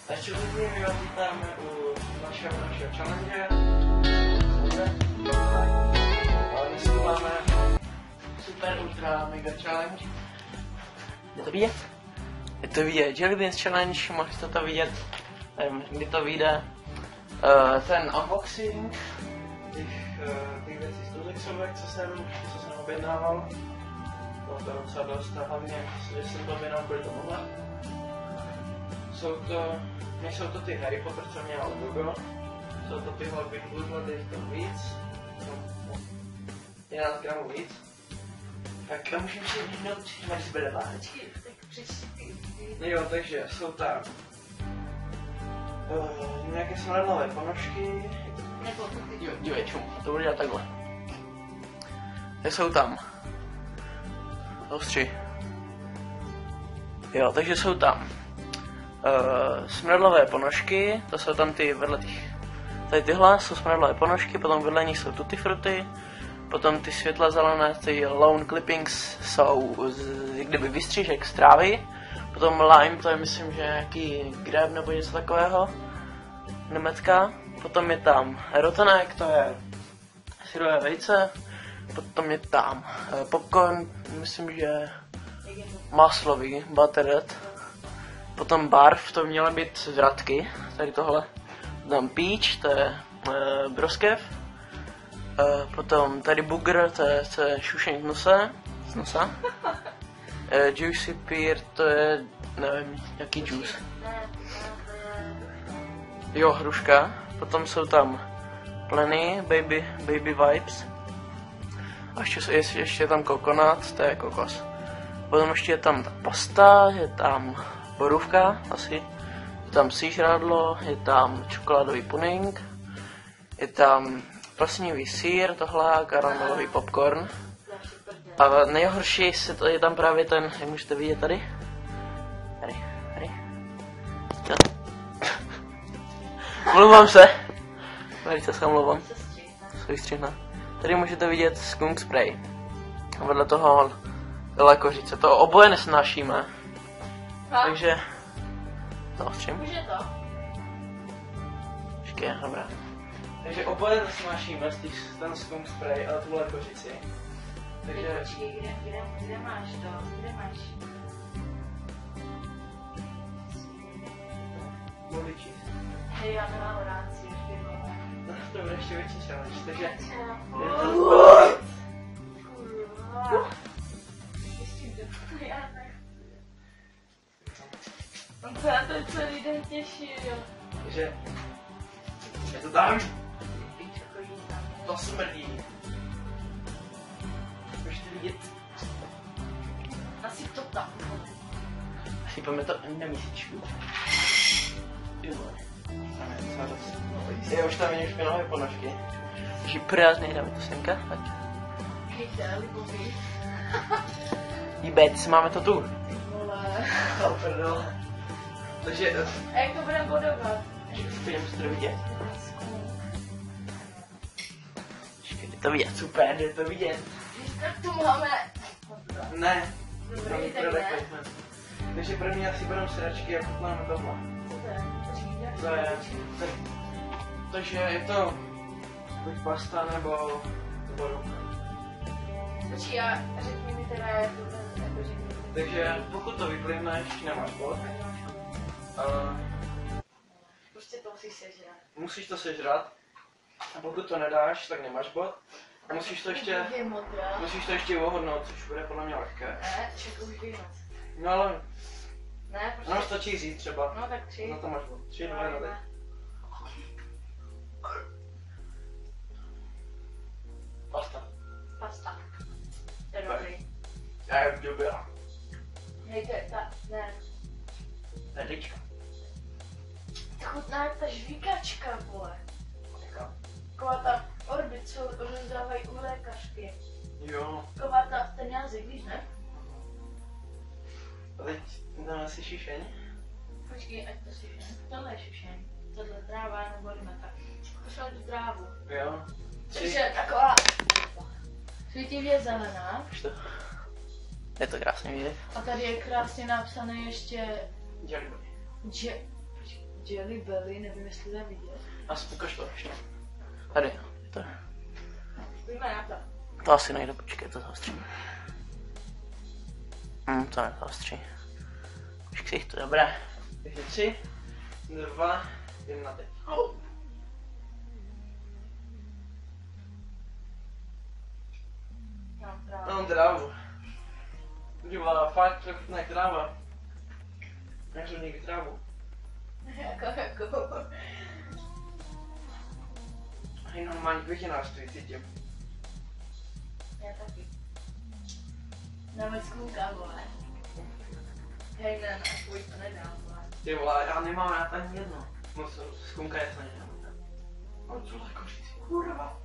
Takže lidi, my vás vítáme u našeho challenge. Dnes tu máme super ultra mega challenge. Je to vidět? Je to vidět, Jelly Beans challenge, můžete to vidět, nevím, kdy to vyjde. Ten unboxing těch věcí z Tuzexovek, co jsem objednával. Bylo to docela dost a hlavně, že jsem to objednal kvůli tomuhle. Nejsou to ty Harry Potter, co měl logo. Jsou to ty hlavy je to víc. 11 gramů víc. Tak já můžu si vyhnout, než bude vážky. Jo, takže jsou tam nějaké smradlavé ponožky. Jo, dívej, čum, to bude dělat takhle. Tak jsou tam ostři. Jo, takže jsou tam smradlavé ponožky, to jsou tam ty vedle těch. Tady tyhle jsou smradlavé ponožky, potom vedle nich jsou tutti frutti, potom ty světle zelené, ty lawn clippings jsou kdyby vystřížek z trávy, potom lime, to je myslím, že nějaký grab nebo něco takového, německá, potom je tam rotanek, to je syrové vejce, potom je tam popcorn, myslím, že maslový, buttered. Potom barv, to měly být z vratky, tady tohle. Potom peach, to je broskev. Potom tady booger, to je šušení z nosa. Juicy pear, to je, nevím, jaký juice. Jo, hruška. Potom jsou tam pleny, baby vibes. A ještě je tam kokonát, to je kokos. Potom ještě je tam ta pasta, je tam borůvka asi, je tam sížrádlo, je tam čokoládový pudding, je tam plesnivý sýr, tohle karamelový popcorn. A nejhorší je tam právě ten, jak můžete vidět tady. Tady. Mluvám se. Velice se omlouvám. Tady můžete vidět skunk spray. A vedle toho lékořice. To oboje nesnášíme. Takže to ostřím. Už je to? Počkej, dobrá. Takže oboje nesnášíme ten skunk spray a tu lékořici. Takže... Počkej, kde máš to? Kde máš? Mohli číst. Hej, já nemám ráci, už ty vole. No, to bude ještě větší challenge, takže... On se na to celý den těší, jo. Takže... Je to tam? To smrdí. Můžete vidět? Asi to tam. Sypeme to na mísičku. Je, už tam je špinavé ponožky. Takže prázdnej, dáme to semka. Hejte, libový. Jíbec, máme to tu. Vole. Oh, prdel. Takže... A jak to budeme bodovat? Půjdeme si to vidět. Počkej, to vidět, super, jde to vidět. Tak tu máme. Ne. Dobrý, tak ne. Takže první asi budeme sračky a máme tohle. To je... Takže je to buď pasta nebo borůvka. Počkej, a řekni mi teda, jak to řekni. Takže pokud to vyplivneš, nemáš bod. Prostě to musíš sežrat. Musíš to sežrat. A pokud to nedáš, tak nemáš bod. A musíš to ještě ohodnout, což bude podle mě lehké. Ne, čeku už vyhnat. No ale... Ne, prostě... No stačí říct třeba. No tak 3. No to máš bod. 3, 2, 1. Pasta. To je dobrý. Já je dobrá. Hej, to je ta... ne. Vedička. Chutná jak ta žvíkačka, vole. Jaká? Taková ta orby, co rozdávají u lékařky. Jo. Taková ta, ten jazyk, víš, ne? A teď dáme si šišeň. Počkej, ať to šišeň. Tohle je šišeň. Tohle tráva nebo limeta. Pošel tu trávu. Jo. Takže taková svítivě zelená. Víš to? Je to krásně vidět. A tady je krásně napsané ještě... Jelly Belly, nevím, jestli to je vidět. A ukaž to ještě. Tady, to je. Pojďme na to. To asi nejde, počkej, to zaostřím. To nezaostří. Už ksicht, dobré. Takže 3, 2, 1, teď. Mám trávu. Udělala fakt trochu tráva. Nechřu někdy trávu. Jako. Hej, normální květinářství cítím. Já taky. Na moc koukám, vole. Hej, ne, pojď to nedám, vole. Ty vole, já nemám rád ani jedno. Moc zkumka je to nedám. No co jako říct, kurva.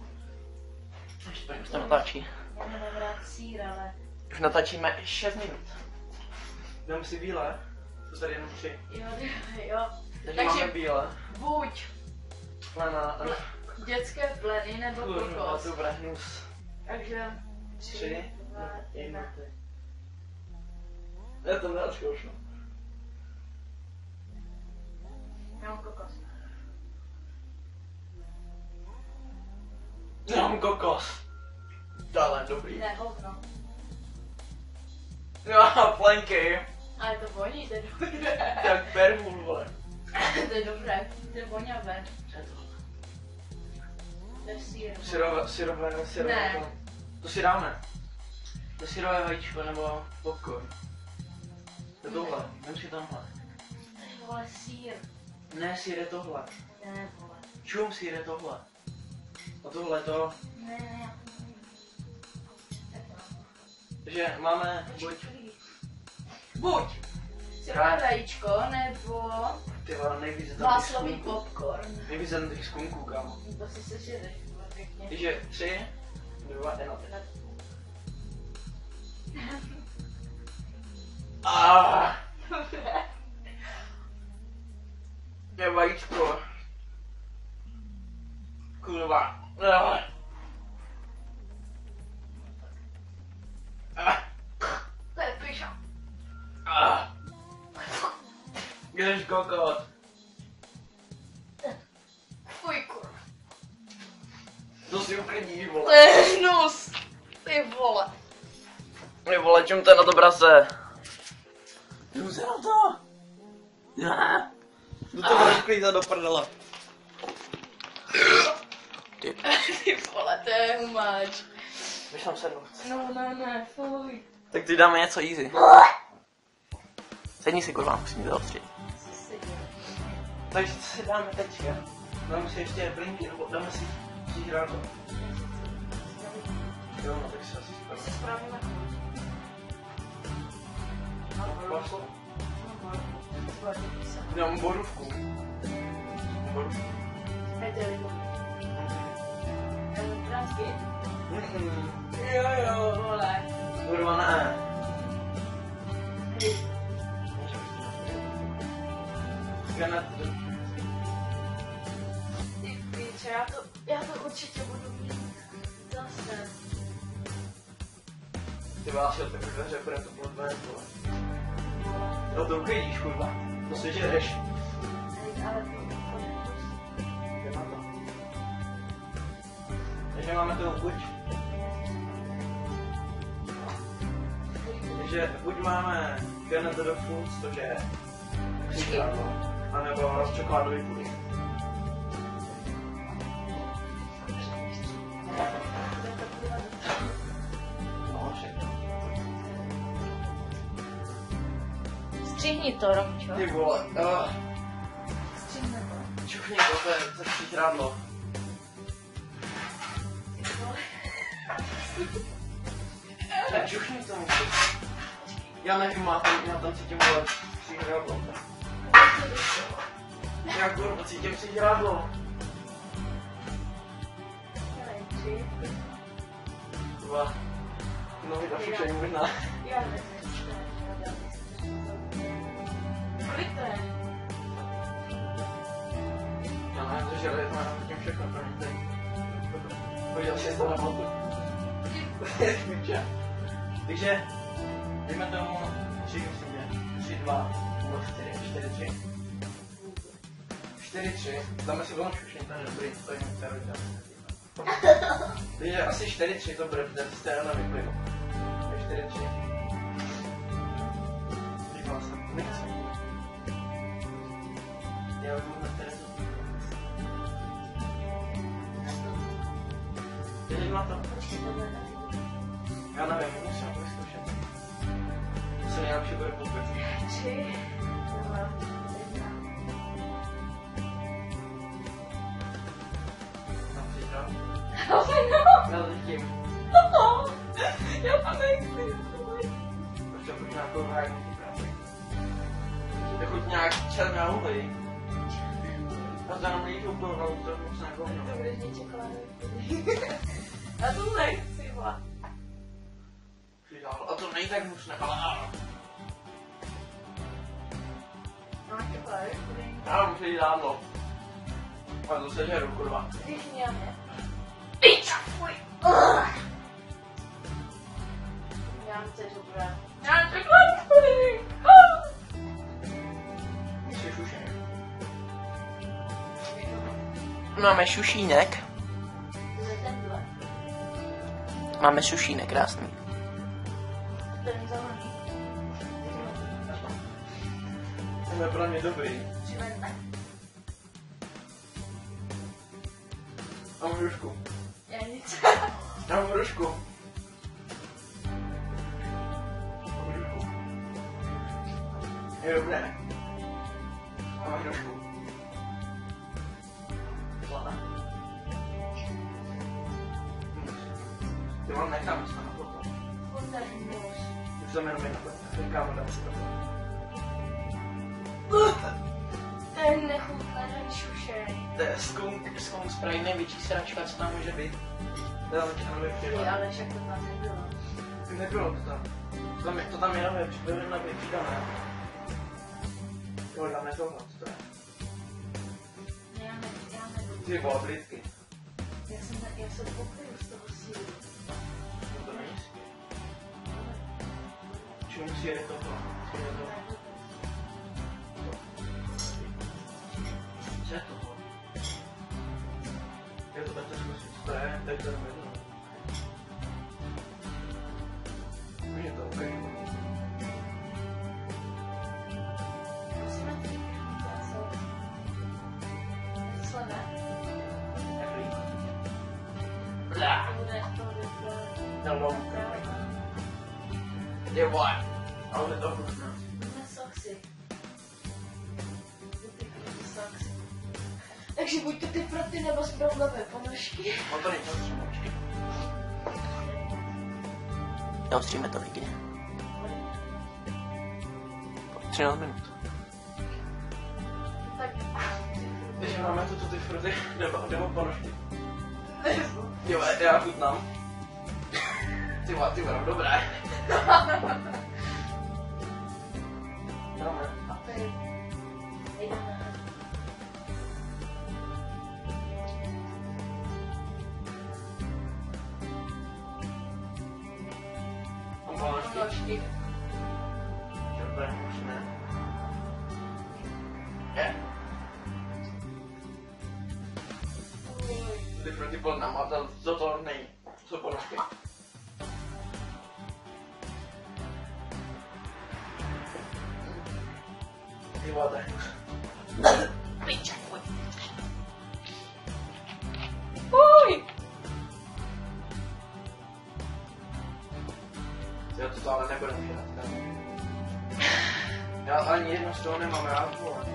Ještě už to natáčí. Já nemám rád sír, ale... Už natáčíme 6 minut. Dám si bílé. To tady jenom 3. Jo. Takže máme bílé. Buď Plena. dětské pleny nebo kokos. Dobré, hnus. Takže 3, 2, 1. Já to neodkoušnu. Já mám kokos. Já mám kokos. Dále, dobrý. Ne, hovno. No, plenky. Ale to voní, to je dobré. Jak permul, vole. To je dobré, to je voňavé. Co je to? To je sír. Syrové. Ne. To si dáme. To syrové vajíčko nebo popcorn. To je tohle, vem si tamhle. To je, vole, sír. Ne, sír je tohle. Ne, vole. Čum, sír je tohle. A tohle to. Ne, já to nevím. Takže máme buď Syrové vajíčko, nebo ty vole, nejvíc Václavý popcorn. Nejvíc těch skunků, kámo. To si sežereš, vole, pěkně. Takže 3, 2, 1. Je vajíčko. Kurva. To je piša. Jdeš kokot. Fuj, kurva. To si uklidíš, To vole. je hnus. Ty vole. Ty vole, čum to je na to brase. Jdu se na to. Jdu to rozklízat do prdele. Ty vole, to je humáč. Víš tam sednout. No, ne, fuj. Tak ty dáme něco easy. Sedni si, kurva, musím to ostřit. Takže co si dáme teďka? Dáme si ještě blinky, nebo dáme si přihrádlo. Jo, no tak si asi Ty jsi správně na Paslo? Já mám borůvku. Transky? Jo, Vole. kurva ne. Ty píče, já to určitě budu mít zase. Ty vás jo, tak dveře, bude to bylo tvoje, vole. No to uklidíš, kurva. To si žereš. Ale Takže máme toho buď. Takže buď máme Granite the Foods, což je příkládlo, anebo čokoládový puding. No, všechno. střihni to, Romčo. Ty vole, Střihni to. čuchni to je za příkládlo. Tak čuchni to musíš. Já nevím, já tam cítím vole příhrádlo. Já kurva cítím příhrádlo. Dva. Nohy na fučení možná. Já nevím. Kolik to je? Já nevím, že je to tím všechno pro mě tady. Podíval jsi to na motu. Takže, dejme tomu 3, 2, 4, 4, 3. 4-3, dáme si volnou šušení, to je dobrý, to je něco rodina. Takže asi 4-3 to bude, protože jste jenom vyplynu. 4-3. Říkala jsem, nechci. Já jdu na Terezu. Jdeš na to? Já nevím, musím to vyzkoušet. Co nejlepší bude koupit? 3, 2, 1. Já to vidím. Já to nechci. Prostě buď nějakou vážnou práci. Je chuť nějak černá uhlí. A zda nám nejde úplně, ale to je moc negovno. To budeš mít čokoládu. Já to nechci, vole. A to není tak hnusné, ale... Máš čokoládu? Já musím jít dávno. Ale to se žeru, kurva. Když mě piča, fuj. Já chci dobré. Já čokoládu, fuj. Jsi šušený. Máme šušínek. To je tenhle. Máme šušínek, krásný. Ten zelený. Ten je pro mě dobrý. Přivedne. Mám hrušku. Já nic. Mám hrušku. Je dobré. Mám hrušku. Zlata. Ty vám nechám se na to. Pozdar mus. Už jsem jenom jedna. Kámo, dám si to. Ten nechutná, ten šušej. To je skunk spray, největší sračka, co tam může být. To je tam Ty, ale však to tam nebylo. Nebylo to tam. To tam je nové, přidané. Tohle tam je tohle, co to je? Já nebudu. Ty vole, blízky. Já jsem popiju z toho sílu. No to není síl. Čemu si jede tohle? Co je tohle? Je to takto zkusit, co to je? Teď to nevěděl. Už je to ok. Musíme ty sladé. Neblí. Blá. To bude Hello. Je vole. Ale to chutná. na soxy. Takže buď to ty proty nebo zpravdové ponožky. No to není to střímočky. Neostříme to nikdy. 13 minut. Tak. Takže máme tu ty fruty nebo ponožky. Jo, já chutnám. Ty vole, dobré. Dáme. A to je... Jdeme. Ponožky. Dobré, možné. Je. Ty fruty byl namazal zotorný. Co ponožky? Ty vole, tak už. Piča, fuj. Fuj! Já to ale nebudu žrat. Já ani jedno z toho nemám rád, vole.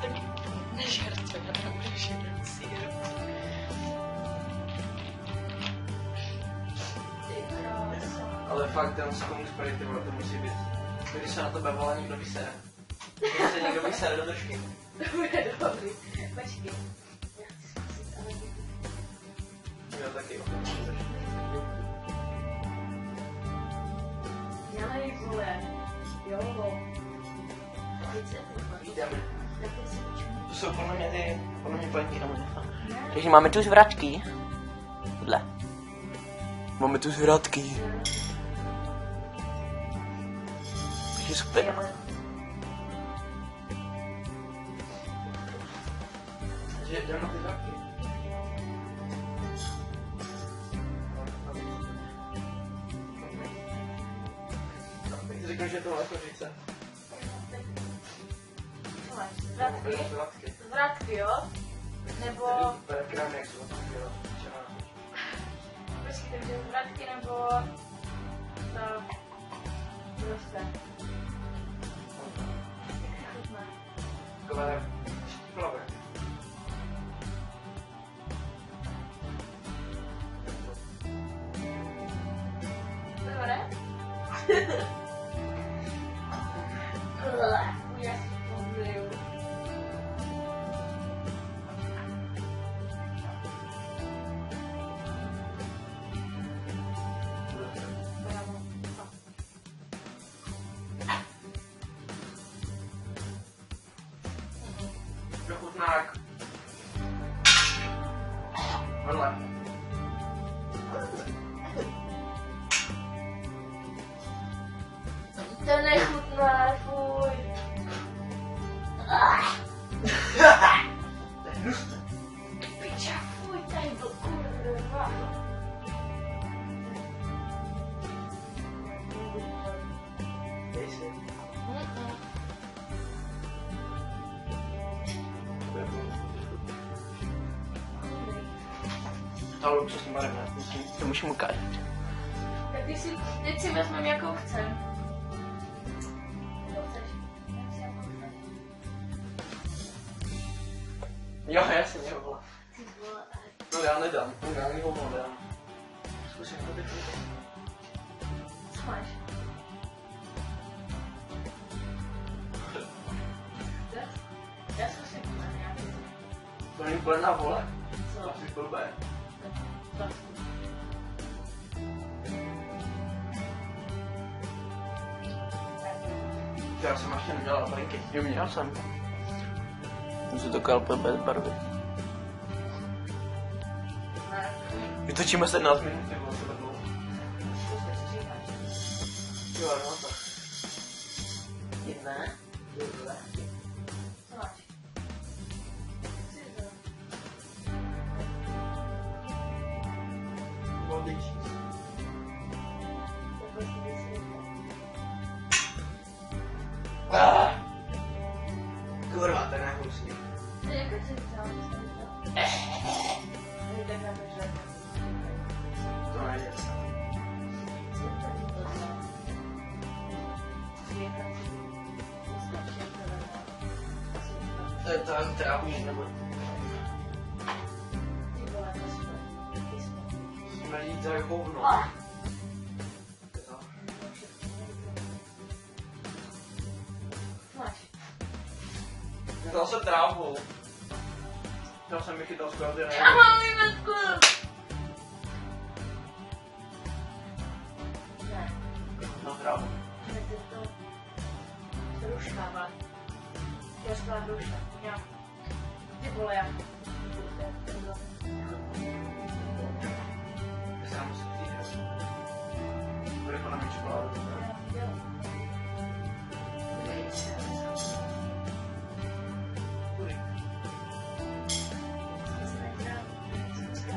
Tak nežertve, já nebudu žrat síru. Ty krása. Ale fakt ten skunk spray, ty vole, to musí být. Když se na tebe volá, někdo vysere. Když se někdo vysere do držky. To bude dobrý. Počkej. Já chci zkusit, ale Já taky jo. já nejít, vole. Jo. Teď se to Jdeme. Teď se počmu. To jsou podle mě paní na mě. Takže máme tu zvratky. Tohle. Máme tu zvratky. Takže super. Jdem na ty zraky. Teď řeknu, že to jako říce. Co máš? Zvratky? Zvratky, jo? Nebo... Počkej, takže zvratky nebo... To... Prostě. Jak chutná? Takové... Štíplavé. Dobré? Já si pomůžu. Chutnák. Vedle. To nechutná, fuj. To je hnusné. Piča, fuj, tady byl kurva. Dej si. To luxusní barevné, to musím ukázat. Tak teď si vezmeme, jakou chcem. Co chceš? Jak si jakou chceš? Jo, jasně, jo, vole. Ty vole, No já nedám, já ani hovno nedám. Zkusím to teď. co máš? Já zkusím tohle nějaký. To není plná vole. Co? Asi blbé. Já jsem ještě nedělal plenky. Jo, měl jsem. Jsem si to kalpil bez barvy. Vytočíme 17 minut, ty vole, sebe dlouho. Jo, no tak. Jedna, druhá. Co máš? Co je to? Vodič. Kurva, ten je hnusný. Jak se vzal? Tak na to, že... To nejde. Co tady to za? To je tam trávník, nebo... Ty vole, to Smrdí to jako hovno. máš? Dal jsem trávu. Chtěl jsem vychytal skoro ty Já mám limetku! Ne, na trávu. ne, to hruška, vole. Těžká hruška, já. Ty vole, já. Já musím týkat. Bude to na mý čokoládu.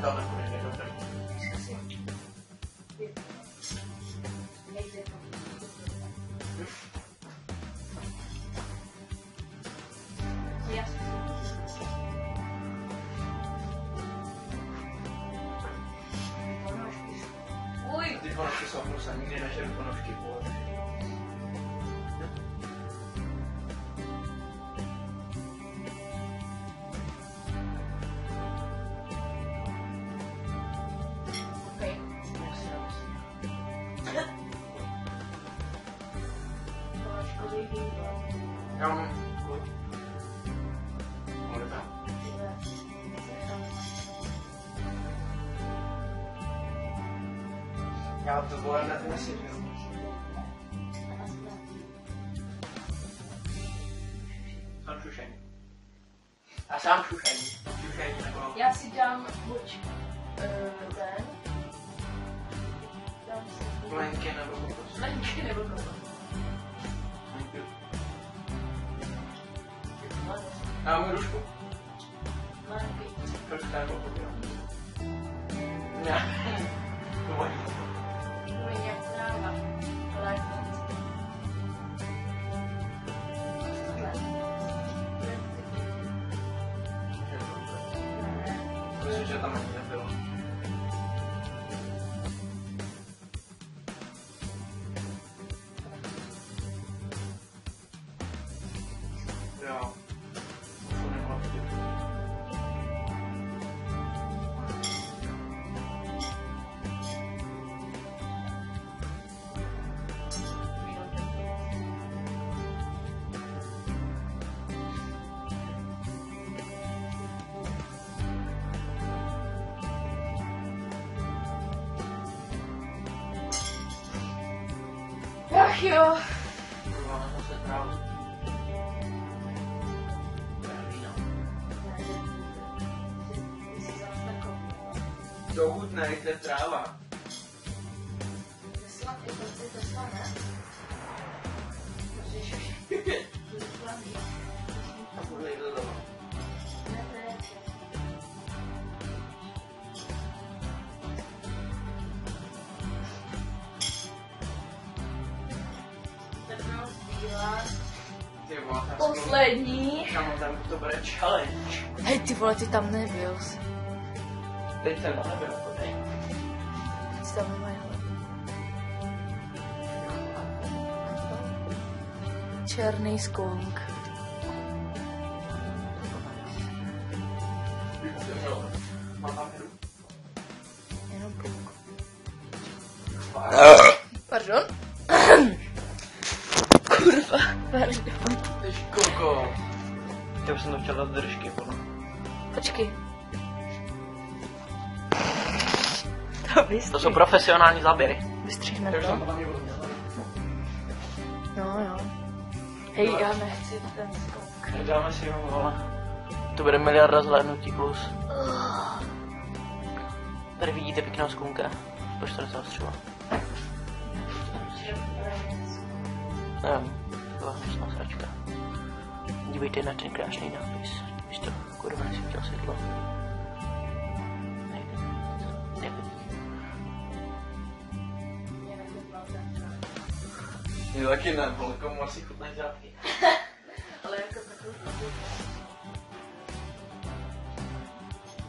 Dáme konečně dobrý. Ty ponožky jsou hnusné, nikdy nežeru ponožky, vole. Já mám... Já to vole nesyřím. Jsem šušení. Já sám šušení. Šušení nebo... Já si dám buď ten. Dám si Plenky nebo kokos. plenky nebo kokos. Já mám rušku. Mám. trošku jako chodil. Ne. To je nějak tráva. Ale Myslím, že tam ani nebylo. Jo. To nemohla vidět. ach jo. Kurva, zase trávu. To hutné, to je tráva. Je to slané? Můžeš už. To je slaný. A bude jít do toho. Ne, to je. Ty vole, tam Poslední. Kamo, tam to bude challenge. Hej, ty vole, ty tam nebyl jsi. Teď jsem tam nebyl, podej. Ty tam nemají hlad. Černý skunk. Mám tam hru. Jenom půlku. Fakt. Pardon? Kurva, pardon. Ty škoko. Já už jsem to chtěl dát do držky, podle. Počkej. To jsou profesionální záběry. Vystřihne Já už jsem to. podle mě budu měl. No jo. Hej, já nechci ten skok. Dáme si ho, vole. To bude miliarda zhlédnutí plus. Tady vidíte pěkného skunka. Po 40 střela. Nevím, to byla hnusná sračka. Dívejte na ten krásný nápis. Víš to, kurva nesvítil světlo. Nejde. Jo, taky ne, vole, komu asi chutnají žábky. Ale jako takový.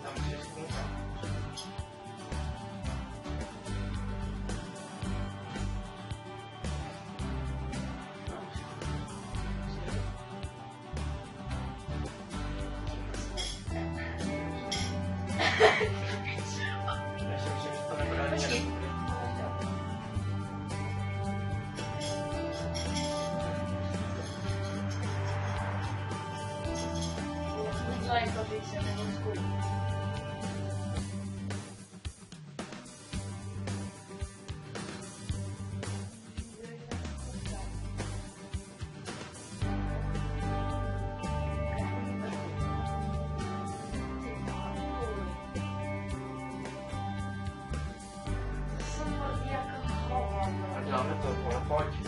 Tam můžeš skunka. Já si myslím, že to nebude ani Počkej. Dáme to, vole, pojď.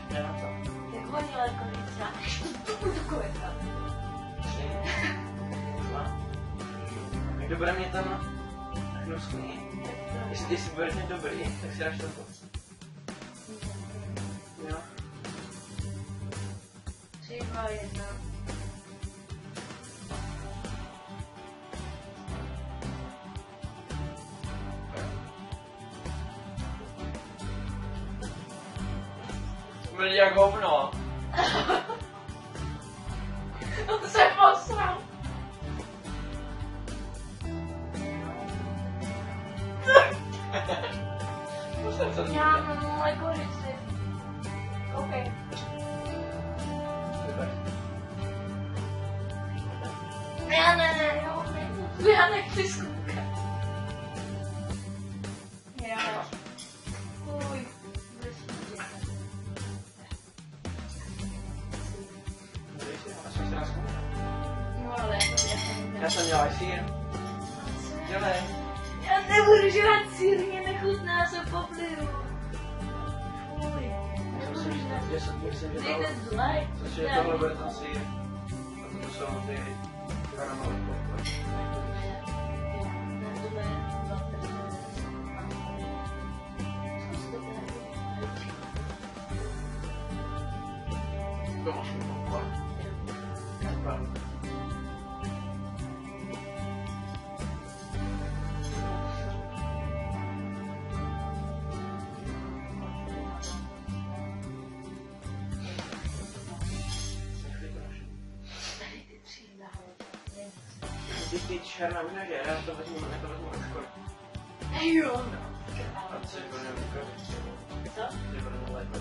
Jde na to. Jak hodně lekorica. To budu kověta. 3, 2. Jak to bude mě ten hnusný? Jestli budeš mě dobrý, tak si dáš toto. Jo. 3, 2, 1. Smrdí jak hovno. No to se posral. Musím se Já mám lekorici. OK. Já nechci zkoukat. Já. Uj. No ale Já jsem dělal sír. Dělej. já nebudu žrát sír, mě nech nechutná, se poplivu. Fuj. Myslím, že Dejte zlej. že tohle bude ten sír. A to jsou ty karamelové popcorn. To máš mi popcorn. Ty černá vinaře, já to vezmu do školy. Jo. A co je pro mě Co? je pro mě lépe.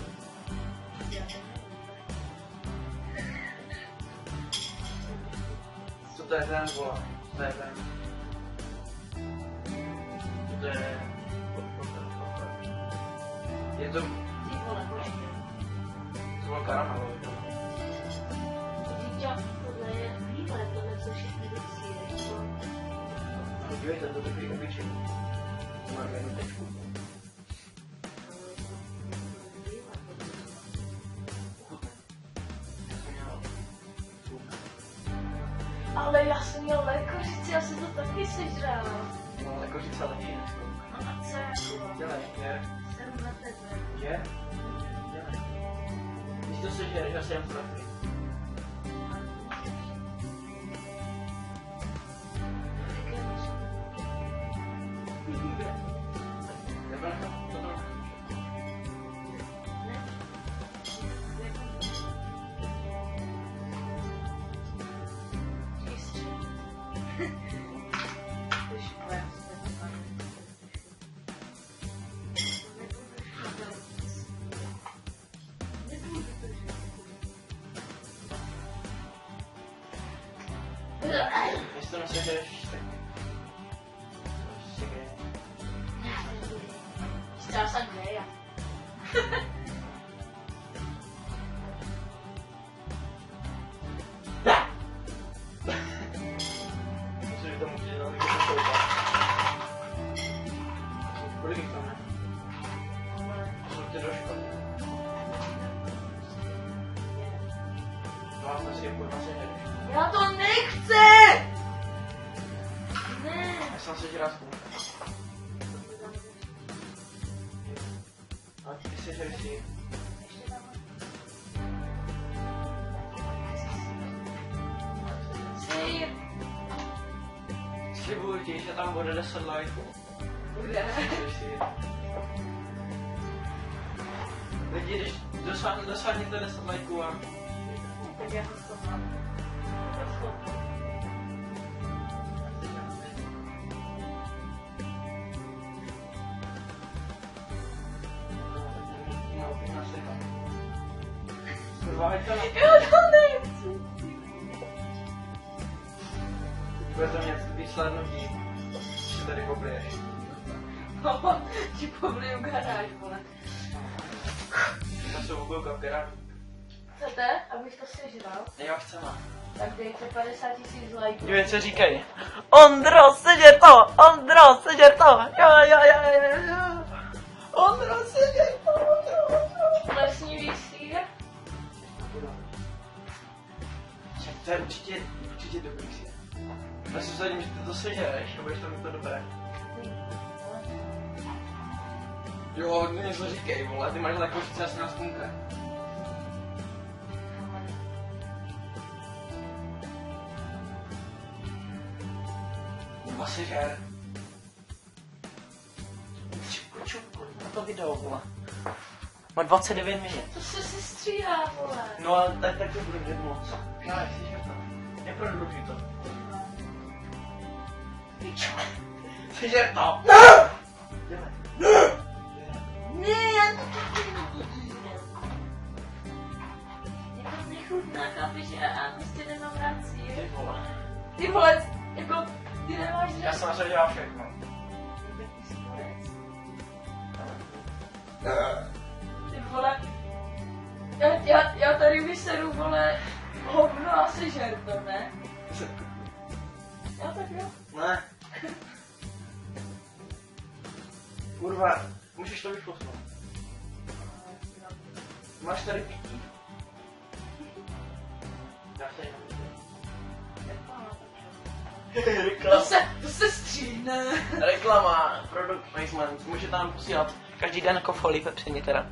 Co to je ten volá? To je ten. To je... Je to... Ty vole, počkej. To bylo karamelový. Dítě, tohle je bílé, tohle jsou všechny věci. Podívejte, to takový obyčejný. Má jednu tečku. Ale já jsem měl lékořici, já jsem to taky sežral. No, lékořice lepší než No a co jako? dělej, je. Jsem na tebe. Je? Dělej. Když to sežereš, já jsem trafý. Jestli to nesežereš, tak... Stál jsem greja. Myslím, že to může dělat, když to koupá. Kolik jich tam je? Jsou ty do školy. No a to si je kurva sežereš. Já to nechci! Ne. Já jsem sežral spolu. A ty sežereš si. Sýr. Slibuju ti, že tam bude 10 lajků. Bude. Lidi, když dosáhněte 10 lajků a... Tak já to mám. Já to nechci. Bude to mě výslednutí, že tady pobliješ. Ti pobliju garáž, vole. Já jsem obilka v garáži. Chcete, abych to sežral? Já chceme. Tak dejte 50 000 lajků. Dívej, co říkají. Ondro, sežer to! Ondro, sežer to! Jo. Ondro, sežer to! Lesní sýr? To je určitě dobrý si. Já si vsadím, že ty to sežereš a budeš to mít to dobré. Jo, ty něco říkej, vole, ty máš lékořice asi na skunka. Kurva sežer. Čupu, na to video, vole. Má 29 minut. To se si stříhá, vole. No ale tak to bude mít moc. Já, sežer to. Neprodlužuj to. Sežer to! Dělej. Ne, já to taky nevidím. Je to nechutná, chápeš, já prostě nemám rád sýr. Ty vole. Ty vole, jako, ty nemáš Já jsem nasadil všechno. Ty vole, já tady vyseru, vole, hovno a sežer to, ne? Já tak jo. Ne. Kurva. kurva, můžeš to vyfouknout. Máš tady pití. Já tady To se stříhne. Reklama, product placement, můžete nám posílat každý den jako folii pepsini teda.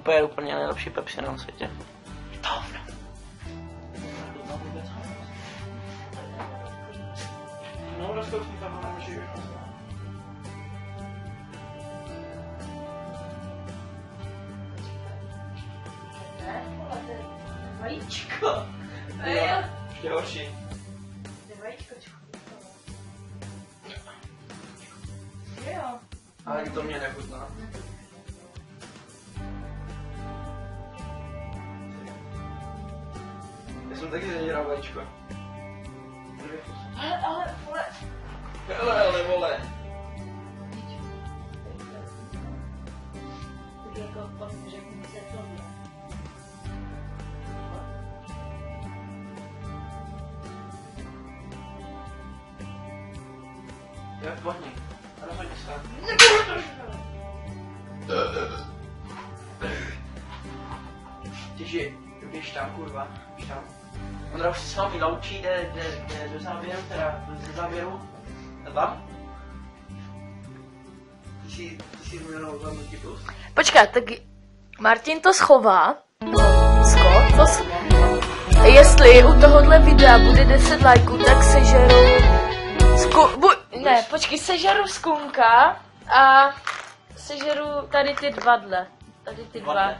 To je úplně nejlepší pepsi na světě. Hovno. No, rozkousni tam, nemůžeš už poslat. Ne, vole, to je vajíčko. Ještě horší. To je vajíčko, jo. Ale to mě nechutná. Já jsem taky zažral vajíčko. Ale, vole. Ale, vole. Tak jako potom řeknu se to. Jak pohni. Rozhodně se. Těži, běž tam, kurva, běž tam. Ondra už se s vámi loučí, jde do záběru, teda do záběru. A tam? Ty jsi změnil zamluvky plus. Počkat, tak Martin to schová. Jestli u tohohle videa bude 10 lajků, tak sežeru sežeru skunka a sežeru tady ty dva. Tady ty dva.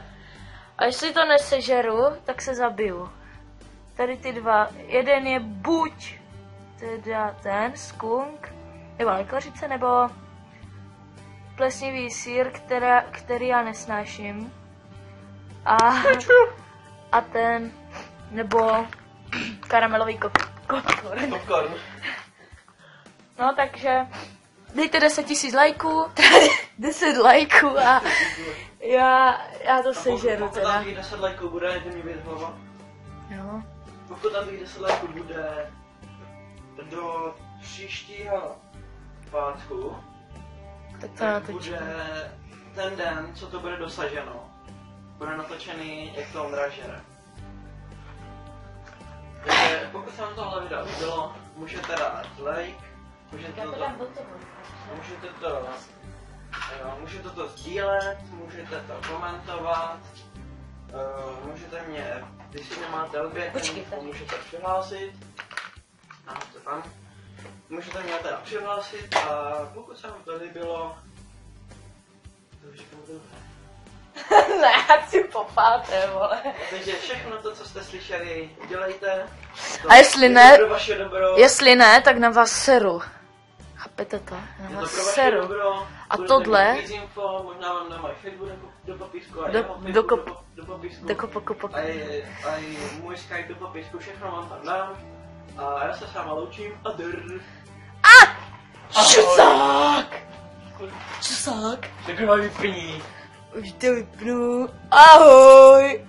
A jestli to nesežeru, tak se zabiju. Tady ty dva. Jeden je buď teda ten skunk, nebo lékařice, nebo plesnivý sýr, který já nesnáším. A ten, nebo karamelový popcorn. No, takže dejte 10 000 lajků, 10 lajků a já to sežeru teda. Pokud tam těch 10 lajků bude, jde mi vědět hlava. Jo. Pokud tam těch 10 lajků bude do příštího pátku, tak bude ten den, co to bude dosaženo. Bude natočený, jak to Ondra žere. Takže pokud se vám tohle video líbilo, můžete dát like, můžete to sdílet, můžete to komentovat, můžete mě, když si nemáte odběr, můžete přihlásit. Tam. Můžete mě teda přihlásit a pokud se vám to líbilo, to říkám dobře. Ne, já si popáte, vole. Takže všechno to, co jste slyšeli, udělejte. A jestli ne, tak na vás seru. Chápete to? Na vás seru. Dobro, a tohle... Info, možná vám dáme Facebook do popisku a do popisku. A můj Skype do popisku, všechno vám tam dám. A já se s váma loučím a Čusák! Tak ho vypni. Už to vypnu. Ahoj!